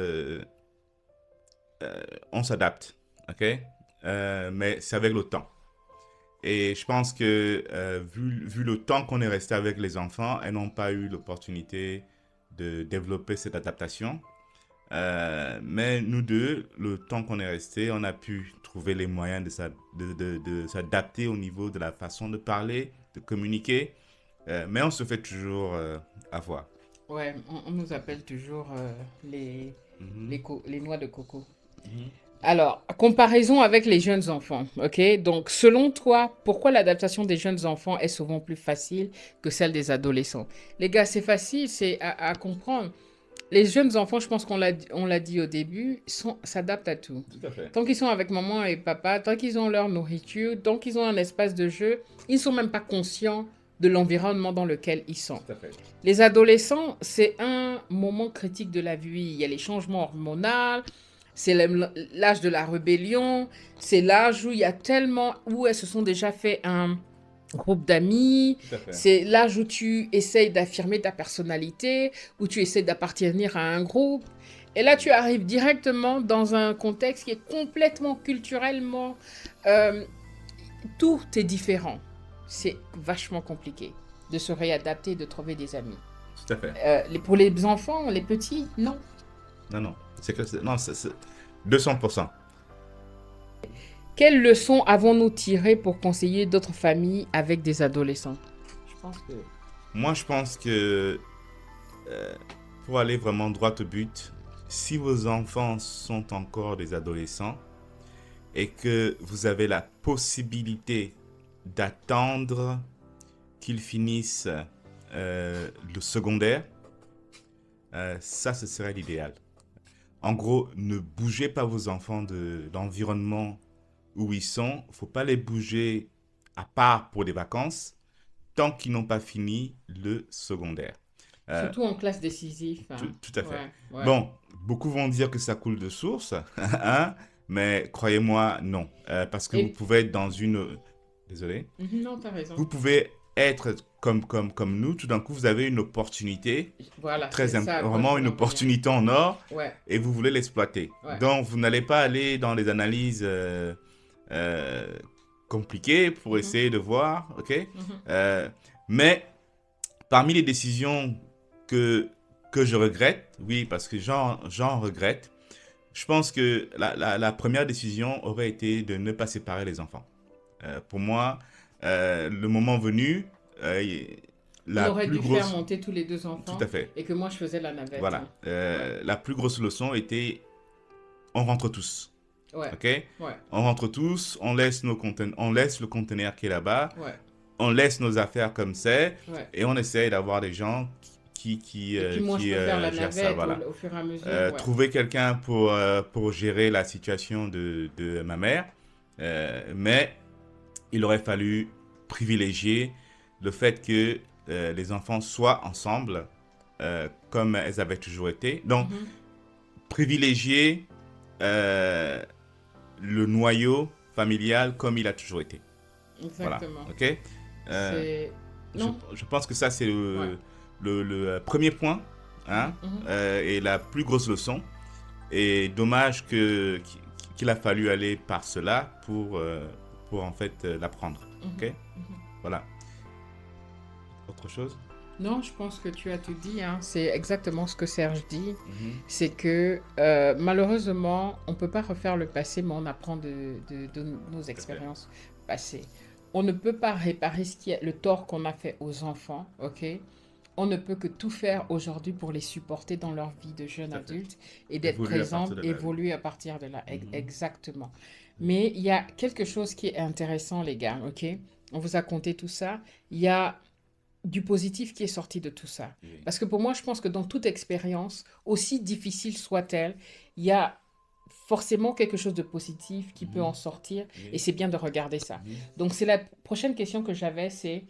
on s'adapte, ok? Mais c'est avec le temps. Et je pense que vu le temps qu'on est resté avec les enfants, elles n'ont pas eu l'opportunité de développer cette adaptation. Mais nous deux, le temps qu'on est resté, on a pu trouver les moyens de s'adapter au niveau de la façon de parler, de communiquer. Mais on se fait toujours avoir. Ouais, on nous appelle toujours Mhm, les noix de coco. mhm. Alors, comparaison avec les jeunes enfants, ok? Donc, selon toi, pourquoi l'adaptation des jeunes enfants est souvent plus facile que celle des adolescents? Les gars, c'est facile, c'est à comprendre. Les jeunes enfants, je pense on l'a dit au début, s'adaptent à tout. Tout à fait. Tant qu'ils sont avec maman et papa, tant qu'ils ont leur nourriture, tant qu'ils ont un espace de jeu, ils ne sont même pas conscients de l'environnement dans lequel ils sont. Tout à fait. Les adolescents, c'est un moment critique de la vie. Il y a les changements hormonaux, c'est l'âge de la rébellion, c'est l'âge où il y a tellement, où elles se sont déjà fait un groupe d'amis, Tout à fait. c'est l'âge où tu essayes d'affirmer ta personnalité, où tu essayes d'appartenir à un groupe. Et là, tu arrives directement dans un contexte qui est complètement culturellement... euh, tout est différent. C'est vachement compliqué de se réadapter et de trouver des amis. Tout à fait. Pour les enfants, les petits, non. Non, non. Non, c'est 200%. Quelles leçons avons-nous tirées pour conseiller d'autres familles avec des adolescents? Je pense que... Moi, je pense que pour aller vraiment droit au but, si vos enfants sont encore des adolescents et que vous avez la possibilité d'attendre qu'ils finissent le secondaire, ça, ce serait l'idéal. En gros, ne bougez pas vos enfants de l'environnement où ils sont. Il ne faut pas les bouger à part pour des vacances tant qu'ils n'ont pas fini le secondaire. Euh, Surtout en classe décisive. Hein. tout à fait. Ouais, ouais. Bon, beaucoup vont dire que ça coule de source, hein, mais croyez-moi, non. Parce que vous Et... pouvez être dans une... Désolé. Non, t'as raison. Vous pouvez être comme nous, tout d'un coup, vous avez une opportunité, Voilà, c'est ça à quoi je vraiment une voulais en venir. opportunité en or, Ouais, et vous voulez l'exploiter. ouais. Donc, vous n'allez pas aller dans les analyses euh, compliquées pour Mhm, essayer de voir, ok? mhm. Euh, mais parmi les décisions que je regrette, oui, parce que j'en regrette, je pense que la première décision aurait été de ne pas séparer les enfants. Pour moi, le moment venu, On la aurait plus dû faire grosse... monter tous les deux Tout enfants à fait. et que moi je faisais la navette. Voilà. Hein. Ouais, La plus grosse leçon était, on rentre tous. ouais, OK? ouais, On rentre tous, on laisse on laisse le conteneur qui est là-bas, ouais, on laisse nos affaires comme c'est, ouais. et on essaye d'avoir des gens Et puis moi je peux faire la gèrent ça. navette Voilà. au fur et à mesure. Ouais. Trouver quelqu'un pour gérer la situation de ma mère, mais il aurait fallu privilégier le fait que les enfants soient ensemble, comme elles avaient toujours été. Donc, Mhm, privilégier euh, le noyau familial comme il a toujours été. Voilà. exactement. OK? Euh, C'est... Non. je pense que ça, c'est Ouais. le premier point, hein, Mhm, mhm, et la plus grosse leçon. Et dommage qu'il a fallu aller par cela pour en fait l'apprendre. mhm, OK? mhm. Voilà. Autre chose? Non, je pense que tu as tout dit, hein. C'est exactement ce que Serge dit. Mhm. C'est que malheureusement, on ne peut pas refaire le passé, mais on apprend de nos Tout à fait. expériences passées. On ne peut pas réparer le tort qu'on a fait aux enfants, ok? On ne peut que tout faire aujourd'hui pour les supporter dans leur vie de jeunes Tout à fait. adultes et d'être Évoluer à présent, partir de là, oui. évoluer à partir de là. Mhm. Exactement. Mais il y a quelque chose qui est intéressant, les gars, ok? On vous a conté tout ça. Il y a du positif qui est sorti de tout ça. Oui. Parce que pour moi, je pense que dans toute expérience, aussi difficile soit-elle, il y a forcément quelque chose de positif qui peut en Mhm. sortir et Oui. c'est bien de regarder ça. Mhm. Donc, c'est la prochaine question que j'avais, c'est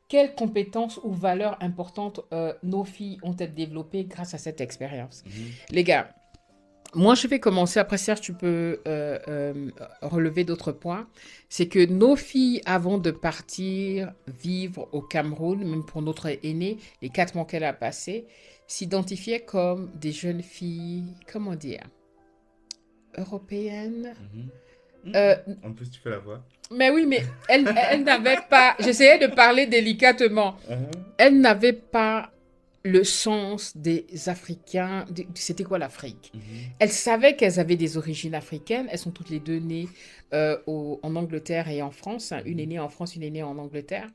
quelles compétences ou valeurs importantes nos filles ont-elles développées grâce à cette expérience? Mhm. Les gars, moi, je vais commencer. Après, Serge, tu peux relever d'autres points. C'est que nos filles, avant de partir vivre au Cameroun, même pour notre aînée, les 4 mois qu'elle a passés, s'identifiaient comme des jeunes filles, comment dire, européennes. Mhm. Euh, Mhm. En plus, tu fais la voix. mais oui, mais elle n'avait pas, j'essayais de parler délicatement, Mhm. elle n'avait pas le sens des Africains. C'était quoi l'Afrique? Mhm. Elles savaient qu'elles avaient des origines africaines. Elles sont toutes les deux nées en Angleterre et en France, hein. Une est Mhm. née en France, une est née en Angleterre.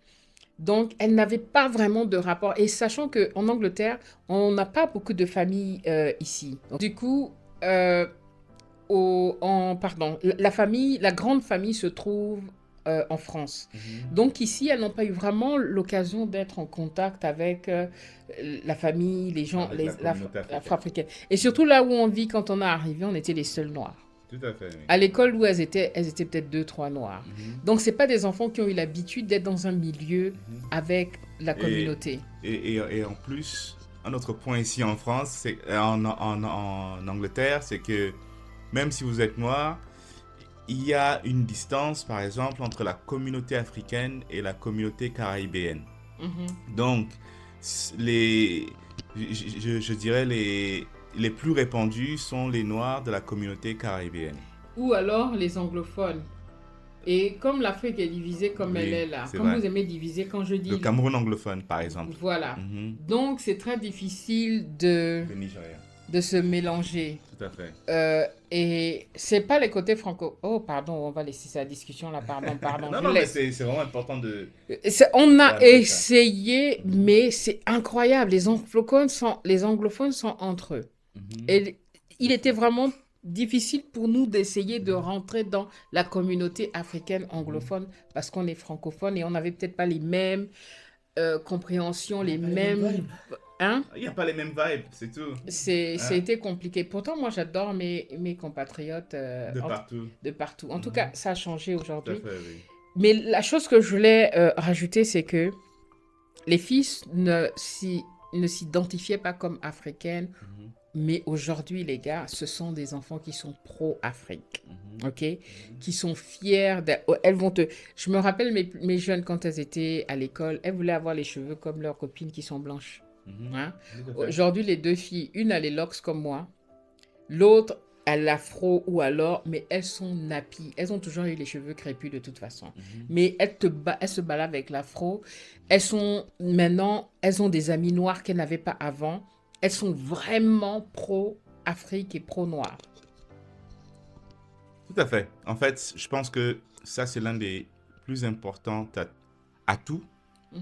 Donc, elles n'avaient pas vraiment de rapport. Et sachant qu'en Angleterre, on n'a pas beaucoup de familles ici. Donc, du coup, euh, pardon, la famille, la grande famille se trouve en France. Mhm. Donc ici, elles n'ont pas eu vraiment l'occasion d'être en contact avec la famille, les gens, Avec la communauté africaine. africaines. Et surtout là où on vit, quand on est arrivé, on était les seuls noirs. Tout à fait, oui. À l'école où elles étaient peut-être deux, trois noirs. Mhm. Donc c'est pas des enfants qui ont eu l'habitude d'être dans un milieu Mhm. avec la Et, communauté. et en plus, un autre point ici en France, en Angleterre, c'est que même si vous êtes noir, il y a une distance, par exemple, entre la communauté africaine et la communauté caribéenne. Mhm. Donc, les, je dirais les plus répandus sont les noirs de la communauté caribéenne. Ou alors les anglophones. Et comme l'Afrique est divisée comme elle Oui, est là, c'est comme vrai. vous aimez diviser, quand je Le dis Cameroun anglophone, par exemple. voilà. Mhm. Donc c'est très difficile de Le Nigeria. se mélanger. Tout à fait. Et c'est pas les côtés franco. Oh, pardon, on va laisser cette discussion là. Pardon, Non, je non, mais laisse. c'est vraiment important de On a relever ça. essayé, Mhm. mais c'est incroyable. Les anglophones sont entre eux. Mhm. Et il était vraiment difficile pour nous d'essayer de rentrer dans la communauté africaine anglophone parce qu'on est francophone et on n'avait peut-être pas les mêmes compréhensions, les Pas les mêmes mêmes. vibes. Hein? Il n'y a pas les mêmes vibes, c'est tout. Ça a Hein? été compliqué. Pourtant, moi, j'adore mes compatriotes De partout. de partout. En tout Mhm. cas, ça a changé Tout à aujourd'hui. fait, oui. Mais la chose que je voulais rajouter, c'est que les filles ne s'identifiaient pas comme africaines, Mhm. mais aujourd'hui, les gars, ce sont des enfants qui sont pro-Afrique, Mhm. ok? Qui sont fiers. Elles vont te... Je me rappelle mes jeunes, quand elles étaient à l'école, elles voulaient avoir les cheveux comme leurs copines qui sont blanches. Mhm. Hein? Tout à fait. Aujourd'hui, les deux filles, une a les locks comme moi, l'autre a l'afro ou alors, mais elles sont nappies. Elles ont toujours eu les cheveux crépus de toute façon. Mhm. Mais elles se baladent avec l'afro. Maintenant, elles ont des amis noirs qu'elles n'avaient pas avant. Elles sont vraiment pro-Afrique et pro-noir. Tout à fait. En fait, je pense que ça, c'est l'un des plus importants atouts. Mhm.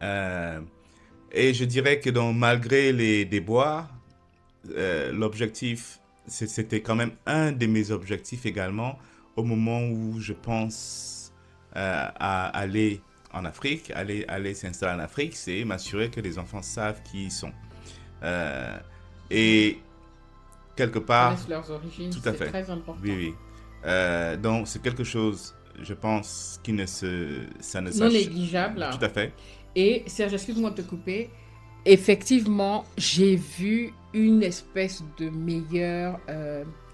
Euh, et je dirais que malgré les déboires, l'objectif, c'était quand même un de mes objectifs également au moment où je pense à aller en Afrique, aller s'installer en Afrique, c'est m'assurer que les enfants savent qui ils sont. Et quelque part, Connaissent leurs origines, tout à c'est fait. très important. Oui, oui. Donc, c'est quelque chose, je pense, ça ne Non s'ach- négligeable. Tout à fait. Et Serge, excuse-moi de te couper. Effectivement, j'ai vu une espèce de meilleure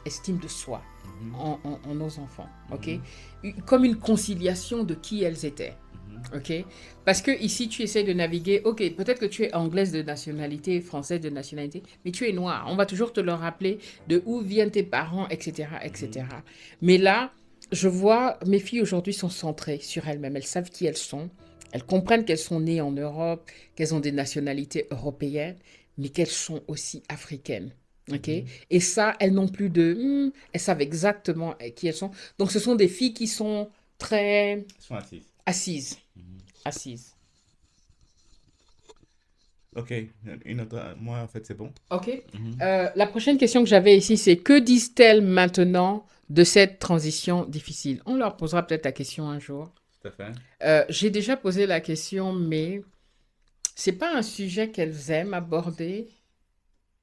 estime de soi Mhm. en nos enfants, ok? Mhm. Comme une conciliation de qui elles étaient, Mhm. ok? Parce que ici, tu essaies de naviguer, ok, peut-être que tu es anglaise de nationalité, française de nationalité, mais tu es noire. On va toujours te le rappeler de où viennent tes parents, etc., etc. Mais là, je vois, mes filles aujourd'hui sont centrées sur elles-mêmes. Elles savent qui elles sont. Elles comprennent qu'elles sont nées en Europe, qu'elles ont des nationalités européennes, mais qu'elles sont aussi africaines. OK? Et ça, elles n'ont plus de... elles savent exactement qui elles sont. Donc, ce sont des filles qui sont très Elles sont assises. assises. Mhm. Assises. Ok, une autre. Moi, en fait, c'est bon. OK? Mhm. La prochaine question que j'avais ici, c'est que disent-elles maintenant de cette transition difficile? On leur posera peut-être la question un jour. Tout à fait. J'ai déjà posé la question, mais c'est pas un sujet qu'elles aiment aborder.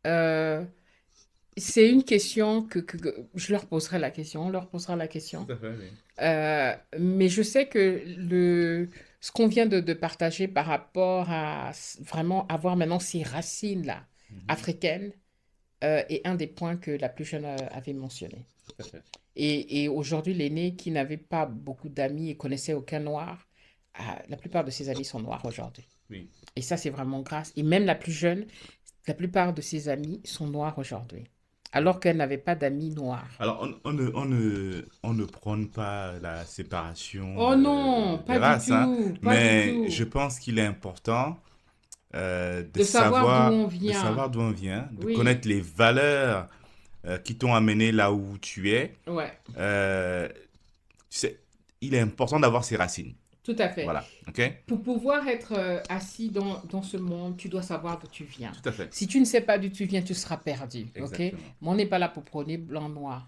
Euh, c'est une question que je leur poserai la question, on leur posera la question. Tout à fait, oui. Mais je sais que ce qu'on vient de partager par rapport à vraiment avoir maintenant ces racines-là Mhm. africaines est un des points que la plus jeune avait mentionné. Tout à fait. Et aujourd'hui, l'aîné qui n'avait pas beaucoup d'amis et connaissait aucun noir, la plupart de ses amis sont noirs aujourd'hui. Oui. Et ça, c'est vraiment grâce. Et même la plus jeune, la plupart de ses amis sont noirs aujourd'hui, alors qu'elle n'avait pas d'amis noirs. Alors, on ne prône pas la séparation Oh non, des pas du races, hein, tout, pas du mais je tout. pense qu'il est important De savoir d'où on de vient. savoir d'où on vient, de Oui, connaître les valeurs qui t'ont amené là où tu es. ouais, Euh, tu sais, il est important d'avoir ses racines. tout à fait. Voilà, ok? Pour pouvoir être assis dans ce monde, tu dois savoir d'où tu viens. Tout à fait, Si tu ne sais pas d'où tu viens, tu seras perdu, ok? Mais exactement. on n'est pas là pour prôner blanc-noir.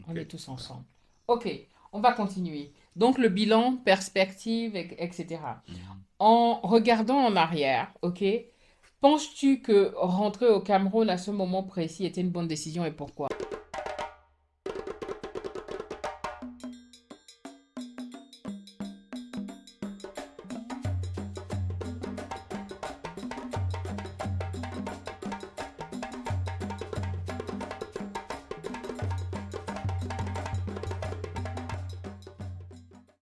On Ok. est tous ensemble. Ok, on va continuer. Donc le bilan, perspective, etc. Mhm. En regardant en arrière, ok, penses-tu que rentrer au Cameroun à ce moment précis était une bonne décision et pourquoi?